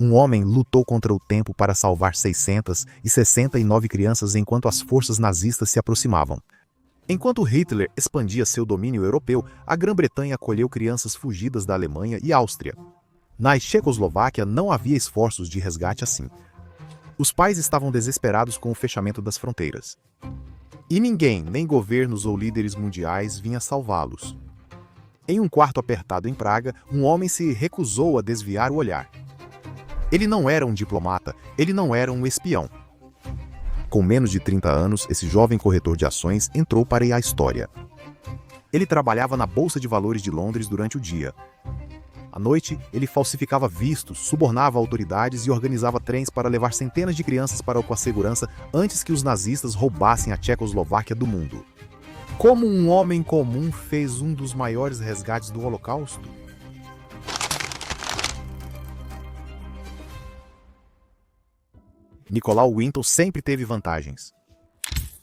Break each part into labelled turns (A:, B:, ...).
A: Um homem lutou contra o tempo para salvar 669 crianças enquanto as forças nazistas se aproximavam. Enquanto Hitler expandia seu domínio europeu, a Grã-Bretanha acolheu crianças fugidas da Alemanha e Áustria. Na Tchecoslováquia não havia esforços de resgate assim. Os pais estavam desesperados com o fechamento das fronteiras. E ninguém, nem governos ou líderes mundiais, vinha salvá-los. Em um quarto apertado em Praga, um homem se recusou a desviar o olhar. Ele não era um diplomata, ele não era um espião. Com menos de 30 anos, esse jovem corretor de ações entrou para a história. Ele trabalhava na Bolsa de Valores de Londres durante o dia. À noite, ele falsificava vistos, subornava autoridades e organizava trens para levar centenas de crianças para com a segurança antes que os nazistas roubassem a Tchecoslováquia do mundo. Como um homem comum fez um dos maiores resgates do Holocausto? Nicolau Winton sempre teve vantagens.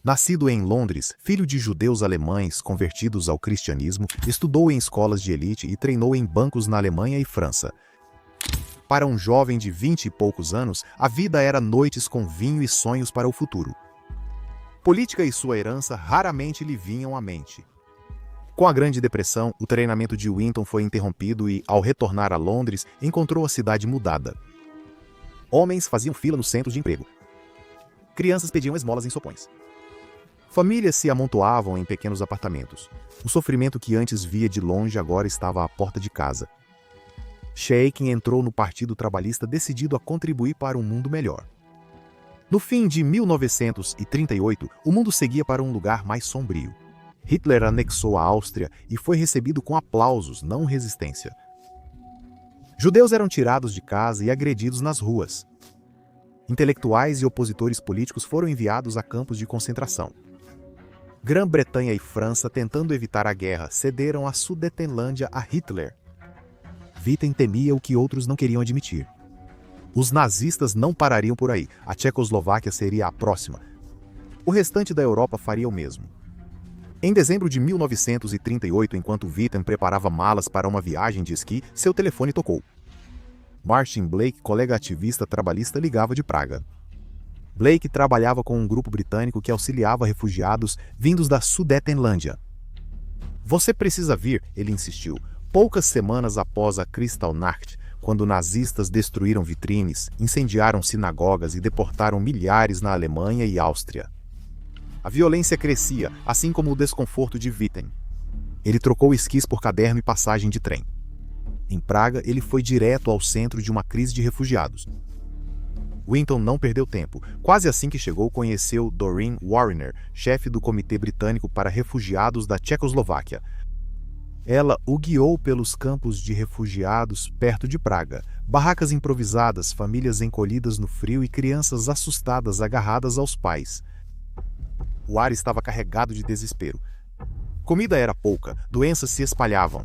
A: Nascido em Londres, filho de judeus alemães convertidos ao cristianismo, estudou em escolas de elite e treinou em bancos na Alemanha e França. Para um jovem de 20 e poucos anos, a vida era noites com vinho e sonhos para o futuro. Política e sua herança raramente lhe vinham à mente. Com a Grande Depressão, o treinamento de Winton foi interrompido e, ao retornar a Londres, encontrou a cidade mudada. Homens faziam fila nos centros de emprego. Crianças pediam esmolas em sopões. Famílias se amontoavam em pequenos apartamentos. O sofrimento que antes via de longe agora estava à porta de casa. Shaikh entrou no Partido Trabalhista decidido a contribuir para um mundo melhor. No fim de 1938, o mundo seguia para um lugar mais sombrio. Hitler anexou a Áustria e foi recebido com aplausos, não resistência. Judeus eram tirados de casa e agredidos nas ruas. Intelectuais e opositores políticos foram enviados a campos de concentração. Grã-Bretanha e França, tentando evitar a guerra, cederam a Sudetenlândia a Hitler. Wittgen temia o que outros não queriam admitir. Os nazistas não parariam por aí, a Tchecoslováquia seria a próxima. O restante da Europa faria o mesmo. Em dezembro de 1938, enquanto Wittgen preparava malas para uma viagem de esqui, seu telefone tocou. Martin Blake, colega ativista trabalhista, ligava de Praga. Blake trabalhava com um grupo britânico que auxiliava refugiados vindos da Sudetenlândia. Você precisa vir, ele insistiu, poucas semanas após a Kristallnacht, quando nazistas destruíram vitrines, incendiaram sinagogas e deportaram milhares na Alemanha e Áustria. A violência crescia, assim como o desconforto de Wittgen. Ele trocou esquis por caderno e passagem de trem. Em Praga, ele foi direto ao centro de uma crise de refugiados. Winton não perdeu tempo. Quase assim que chegou, conheceu Doreen Warner, chefe do Comitê Britânico para Refugiados da Tchecoslováquia. Ela o guiou pelos campos de refugiados perto de Praga, barracas improvisadas, famílias encolhidas no frio e crianças assustadas agarradas aos pais. O ar estava carregado de desespero. Comida era pouca, doenças se espalhavam.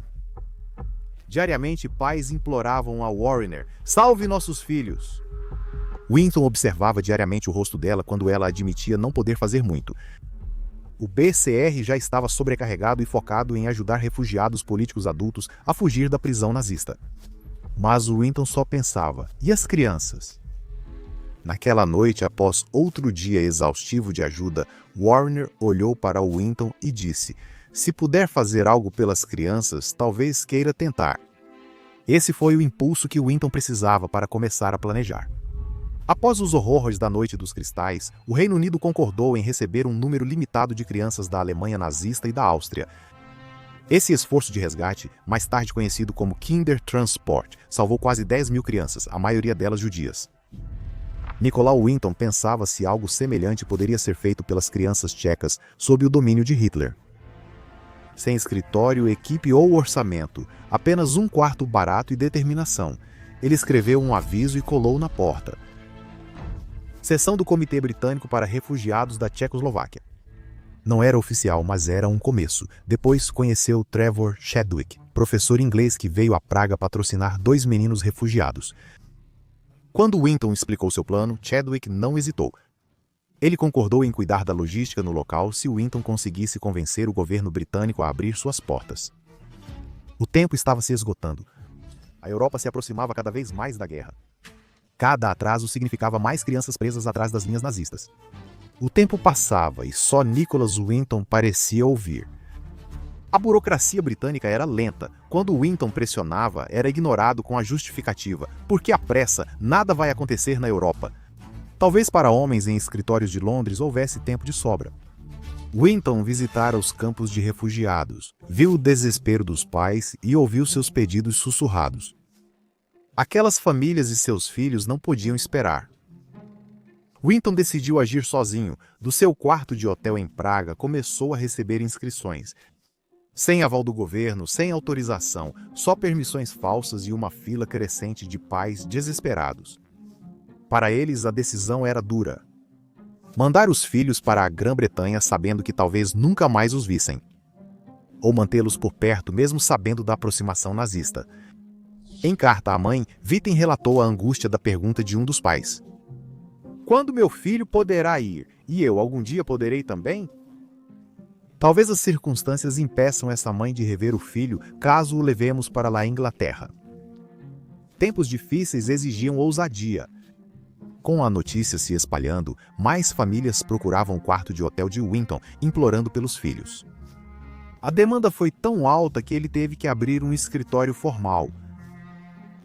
A: Diariamente, pais imploravam a Warner: "Salve nossos filhos!" Winton observava diariamente o rosto dela quando ela admitia não poder fazer muito. O BCR já estava sobrecarregado e focado em ajudar refugiados políticos adultos a fugir da prisão nazista. Mas o Winton só pensava: e as crianças? Naquela noite, após outro dia exaustivo de ajuda, Warner olhou para Winton e disse: "Se puder fazer algo pelas crianças, talvez queira tentar." Esse foi o impulso que Winton precisava para começar a planejar. Após os horrores da Noite dos Cristais, o Reino Unido concordou em receber um número limitado de crianças da Alemanha nazista e da Áustria. Esse esforço de resgate, mais tarde conhecido como Kindertransport, salvou quase 10.000 crianças, a maioria delas judias. Nicolau Winton pensava se algo semelhante poderia ser feito pelas crianças tchecas sob o domínio de Hitler. Sem escritório, equipe ou orçamento, apenas um quarto barato e determinação, ele escreveu um aviso e colou na porta. Seção do Comitê Britânico para Refugiados da Tchecoslováquia. Não era oficial, mas era um começo. Depois conheceu Trevor Chadwick, professor inglês que veio a Praga patrocinar 2 meninos refugiados. Quando Winton explicou seu plano, Chadwick não hesitou. Ele concordou em cuidar da logística no local se Winton conseguisse convencer o governo britânico a abrir suas portas. O tempo estava se esgotando. A Europa se aproximava cada vez mais da guerra. Cada atraso significava mais crianças presas atrás das linhas nazistas. O tempo passava e só Nicholas Winton parecia ouvir. A burocracia britânica era lenta. Quando Winton pressionava, era ignorado com a justificativa: porque a pressa, nada vai acontecer na Europa. Talvez para homens em escritórios de Londres houvesse tempo de sobra. Winton visitara os campos de refugiados, viu o desespero dos pais e ouviu seus pedidos sussurrados. Aquelas famílias e seus filhos não podiam esperar. Winton decidiu agir sozinho. Do seu quarto de hotel em Praga, começou a receber inscrições. Sem aval do governo, sem autorização, só permissões falsas e uma fila crescente de pais desesperados. Para eles, a decisão era dura. Mandar os filhos para a Grã-Bretanha sabendo que talvez nunca mais os vissem. Ou mantê-los por perto mesmo sabendo da aproximação nazista. Em carta à mãe, Witten relatou a angústia da pergunta de um dos pais. Quando meu filho poderá ir? E eu algum dia poderei também? Talvez as circunstâncias impeçam essa mãe de rever o filho caso o levemos para lá Inglaterra. Tempos difíceis exigiam ousadia. Com a notícia se espalhando, mais famílias procuravam o quarto de hotel de Winton, implorando pelos filhos. A demanda foi tão alta que ele teve que abrir um escritório formal.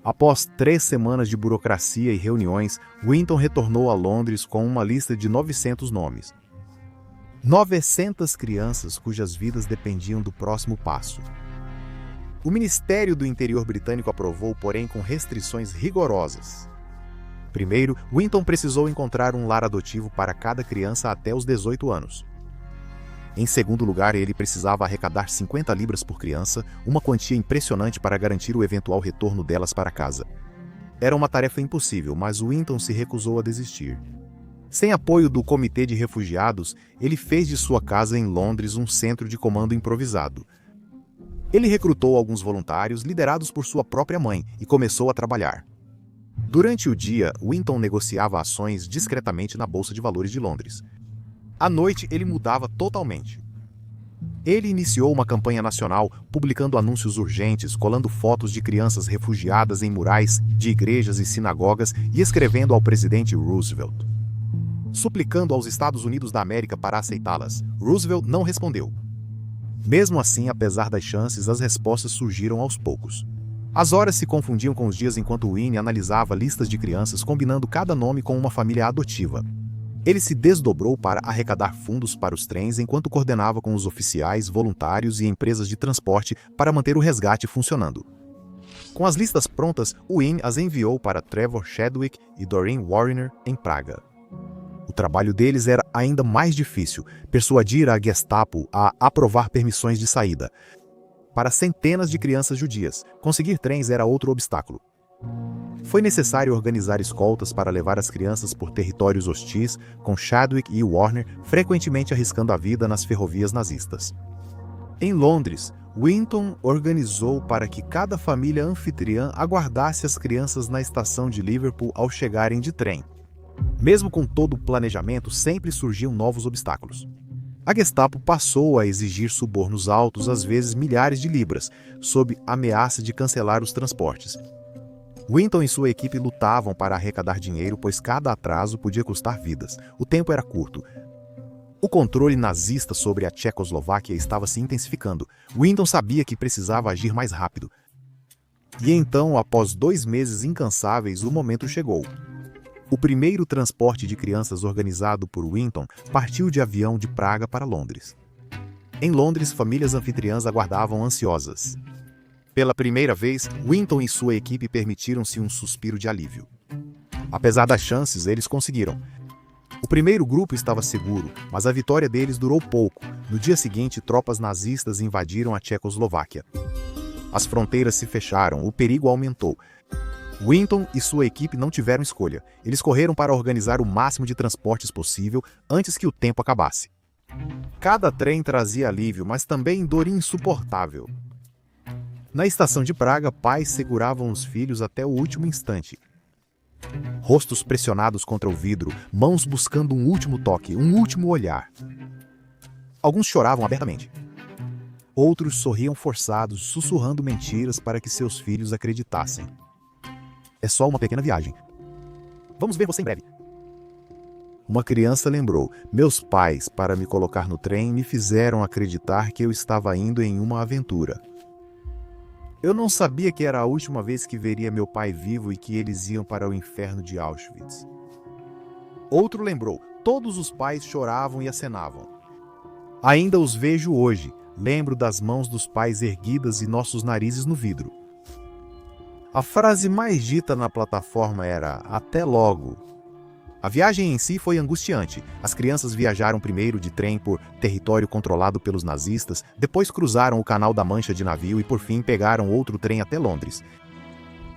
A: Após 3 semanas de burocracia e reuniões, Winton retornou a Londres com uma lista de 900 nomes. 900 crianças cujas vidas dependiam do próximo passo. O Ministério do Interior britânico aprovou, porém com restrições rigorosas. Primeiro, Winton precisou encontrar um lar adotivo para cada criança até os 18 anos. Em segundo lugar, ele precisava arrecadar 50 libras por criança, uma quantia impressionante para garantir o eventual retorno delas para casa. Era uma tarefa impossível, mas Winton se recusou a desistir. Sem apoio do Comitê de Refugiados, ele fez de sua casa em Londres um centro de comando improvisado. Ele recrutou alguns voluntários liderados por sua própria mãe e começou a trabalhar. Durante o dia, Winton negociava ações discretamente na Bolsa de Valores de Londres. À noite, ele mudava totalmente. Ele iniciou uma campanha nacional, publicando anúncios urgentes, colando fotos de crianças refugiadas em murais de igrejas e sinagogas e escrevendo ao presidente Roosevelt, suplicando aos Estados Unidos da América para aceitá-las. Roosevelt não respondeu. Mesmo assim, apesar das chances, as respostas surgiram aos poucos. As horas se confundiam com os dias enquanto Winnie analisava listas de crianças, combinando cada nome com uma família adotiva. Ele se desdobrou para arrecadar fundos para os trens enquanto coordenava com os oficiais, voluntários e empresas de transporte para manter o resgate funcionando. Com as listas prontas, Winnie as enviou para Trevor Chadwick e Doreen Warner em Praga. O trabalho deles era ainda mais difícil: persuadir a Gestapo a aprovar permissões de saída. Para centenas de crianças judias, conseguir trens era outro obstáculo. Foi necessário organizar escoltas para levar as crianças por territórios hostis, com Chadwick e Warner frequentemente arriscando a vida nas ferrovias nazistas. Em Londres, Winton organizou para que cada família anfitriã aguardasse as crianças na estação de Liverpool ao chegarem de trem. Mesmo com todo o planejamento, sempre surgiam novos obstáculos. A Gestapo passou a exigir subornos altos, às vezes milhares de libras, sob ameaça de cancelar os transportes. Winton e sua equipe lutavam para arrecadar dinheiro, pois cada atraso podia custar vidas. O tempo era curto. O controle nazista sobre a Tchecoslováquia estava se intensificando. Winton sabia que precisava agir mais rápido. E então, após 2 meses incansáveis, o momento chegou. O primeiro transporte de crianças organizado por Winton partiu de avião de Praga para Londres. Em Londres, famílias anfitriãs aguardavam ansiosas. Pela primeira vez, Winton e sua equipe permitiram-se um suspiro de alívio. Apesar das chances, eles conseguiram. O primeiro grupo estava seguro, mas a vitória deles durou pouco. No dia seguinte, tropas nazistas invadiram a Tchecoslováquia. As fronteiras se fecharam, o perigo aumentou. Winton e sua equipe não tiveram escolha. Eles correram para organizar o máximo de transportes possível antes que o tempo acabasse. Cada trem trazia alívio, mas também dor insuportável. Na estação de Praga, pais seguravam os filhos até o último instante. Rostos pressionados contra o vidro, mãos buscando um último toque, um último olhar. Alguns choravam abertamente. Outros sorriam forçados, sussurrando mentiras para que seus filhos acreditassem. É só uma pequena viagem. Vamos ver você em breve. Uma criança lembrou: meus pais, para me colocar no trem, me fizeram acreditar que eu estava indo em uma aventura. Eu não sabia que era a última vez que veria meu pai vivo e que eles iam para o inferno de Auschwitz. Outro lembrou: todos os pais choravam e acenavam. Ainda os vejo hoje, lembro das mãos dos pais erguidas e nossos narizes no vidro. A frase mais dita na plataforma era: até logo. A viagem em si foi angustiante. As crianças viajaram primeiro de trem por território controlado pelos nazistas, depois cruzaram o Canal da Mancha de navio e por fim pegaram outro trem até Londres.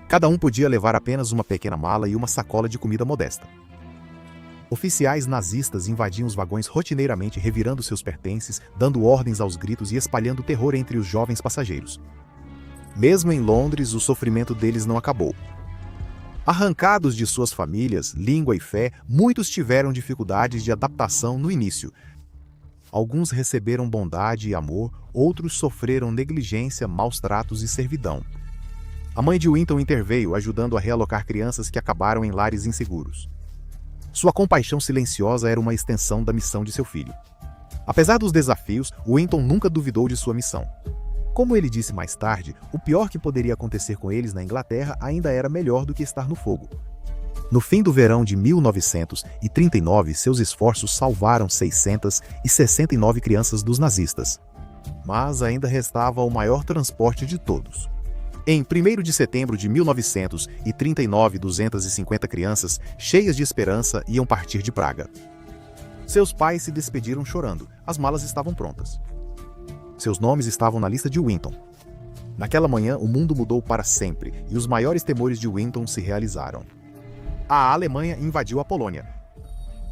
A: Cada um podia levar apenas uma pequena mala e uma sacola de comida modesta. Oficiais nazistas invadiam os vagões rotineiramente, revirando seus pertences, dando ordens aos gritos e espalhando terror entre os jovens passageiros. Mesmo em Londres, o sofrimento deles não acabou. Arrancados de suas famílias, língua e fé, muitos tiveram dificuldades de adaptação no início. Alguns receberam bondade e amor, outros sofreram negligência, maus tratos e servidão. A mãe de Winton interveio, ajudando a realocar crianças que acabaram em lares inseguros. Sua compaixão silenciosa era uma extensão da missão de seu filho. Apesar dos desafios, Winton nunca duvidou de sua missão. Como ele disse mais tarde, o pior que poderia acontecer com eles na Inglaterra ainda era melhor do que estar no fogo. No fim do verão de 1939, seus esforços salvaram 669 crianças dos nazistas. Mas ainda restava o maior transporte de todos. Em 1º de setembro de 1939, 250 crianças, cheias de esperança, iam partir de Praga. Seus pais se despediram chorando. As malas estavam prontas. Seus nomes estavam na lista de Winton. Naquela manhã, o mundo mudou para sempre e os maiores temores de Winton se realizaram. A Alemanha invadiu a Polônia.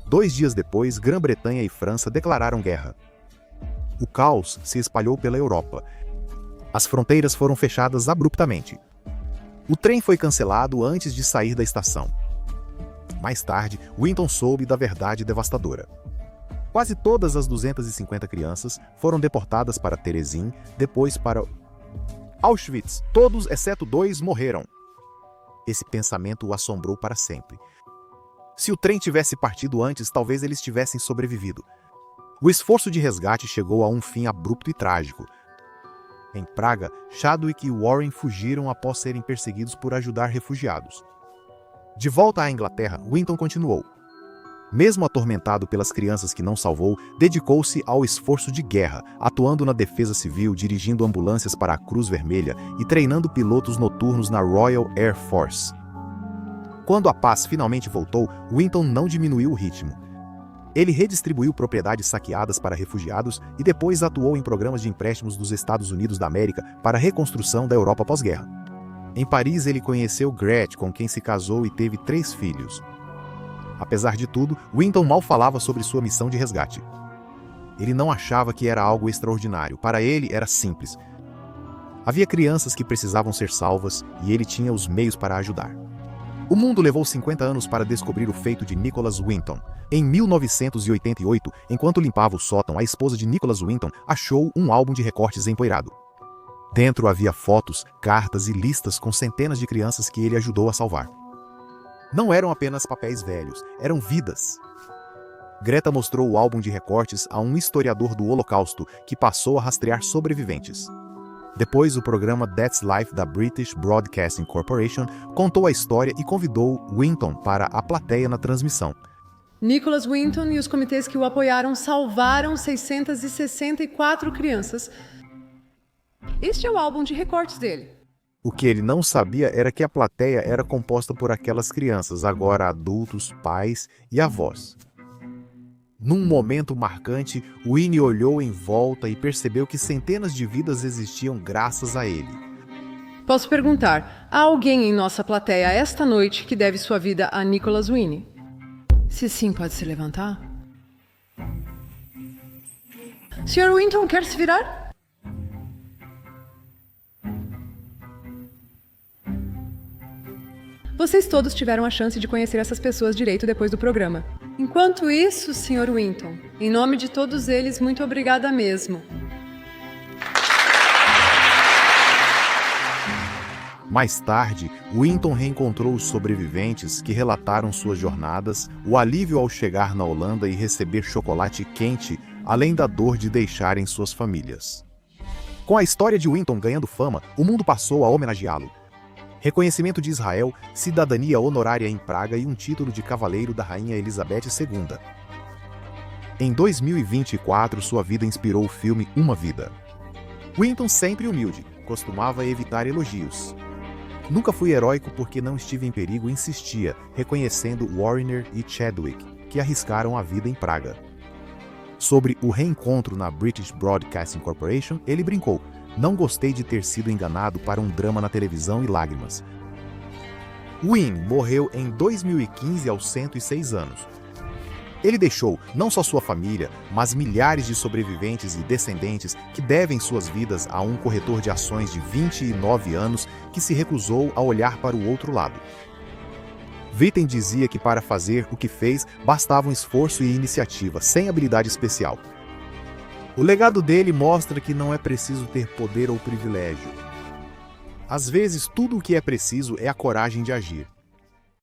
A: 2 dias depois, Grã-Bretanha e França declararam guerra. O caos se espalhou pela Europa. As fronteiras foram fechadas abruptamente. O trem foi cancelado antes de sair da estação. Mais tarde, Winton soube da verdade devastadora. Quase todas as 250 crianças foram deportadas para Terezin, depois para Auschwitz. Todos, exceto 2, morreram. Esse pensamento o assombrou para sempre. Se o trem tivesse partido antes, talvez eles tivessem sobrevivido. O esforço de resgate chegou a um fim abrupto e trágico. Em Praga, Chadwick e Warren fugiram após serem perseguidos por ajudar refugiados. De volta à Inglaterra, Winton continuou. Mesmo atormentado pelas crianças que não salvou, dedicou-se ao esforço de guerra, atuando na defesa civil, dirigindo ambulâncias para a Cruz Vermelha e treinando pilotos noturnos na Royal Air Force. Quando a paz finalmente voltou, Winton não diminuiu o ritmo. Ele redistribuiu propriedades saqueadas para refugiados e depois atuou em programas de empréstimos dos Estados Unidos da América para a reconstrução da Europa pós-guerra. Em Paris, ele conheceu Gretchen, com quem se casou e teve 3 filhos. Apesar de tudo, Winton mal falava sobre sua missão de resgate. Ele não achava que era algo extraordinário. Para ele, era simples. Havia crianças que precisavam ser salvas e ele tinha os meios para ajudar. O mundo levou 50 anos para descobrir o feito de Nicholas Winton. Em 1988, enquanto limpava o sótão, a esposa de Nicholas Winton achou um álbum de recortes empoeirado. Dentro havia fotos, cartas e listas com centenas de crianças que ele ajudou a salvar. Não eram apenas papéis velhos, eram vidas. Greta mostrou o álbum de recortes a um historiador do Holocausto que passou a rastrear sobreviventes. Depois, o programa That's Life da British Broadcasting Corporation contou a história e convidou Winton para a plateia na transmissão.
B: Nicholas Winton e os comitês que o apoiaram salvaram 664 crianças. Este é o álbum de recortes dele.
A: O que ele não sabia era que a plateia era composta por aquelas crianças, agora adultos, pais e avós. Num momento marcante, Winnie olhou em volta e percebeu que centenas de vidas existiam graças a ele.
B: Posso perguntar, há alguém em nossa plateia esta noite que deve sua vida a Nicholas Winnie? Se sim, pode se levantar. Sr. Winton, quer se virar? Vocês todos tiveram a chance de conhecer essas pessoas direito depois do programa. Enquanto isso, Sr. Winton, em nome de todos eles, muito obrigada mesmo.
A: Mais tarde, Winton reencontrou os sobreviventes que relataram suas jornadas, o alívio ao chegar na Holanda e receber chocolate quente, além da dor de deixarem suas famílias. Com a história de Winton ganhando fama, o mundo passou a homenageá-lo. Reconhecimento de Israel, cidadania honorária em Praga e um título de cavaleiro da Rainha Elizabeth II. Em 2024, sua vida inspirou o filme Uma Vida. Winton, sempre humilde, costumava evitar elogios. Nunca fui heróico porque não estive em perigo, insistia, reconhecendo Warner e Chadwick, que arriscaram a vida em Praga. Sobre o reencontro na British Broadcasting Corporation, ele brincou: "Não gostei de ter sido enganado para um drama na televisão e lágrimas." Wynne morreu em 2015 aos 106 anos. Ele deixou não só sua família, mas milhares de sobreviventes e descendentes que devem suas vidas a um corretor de ações de 29 anos que se recusou a olhar para o outro lado. Witten dizia que para fazer o que fez bastavam esforço e iniciativa, sem habilidade especial. O legado dele mostra que não é preciso ter poder ou privilégio. Às vezes, tudo o que é preciso é a coragem de agir.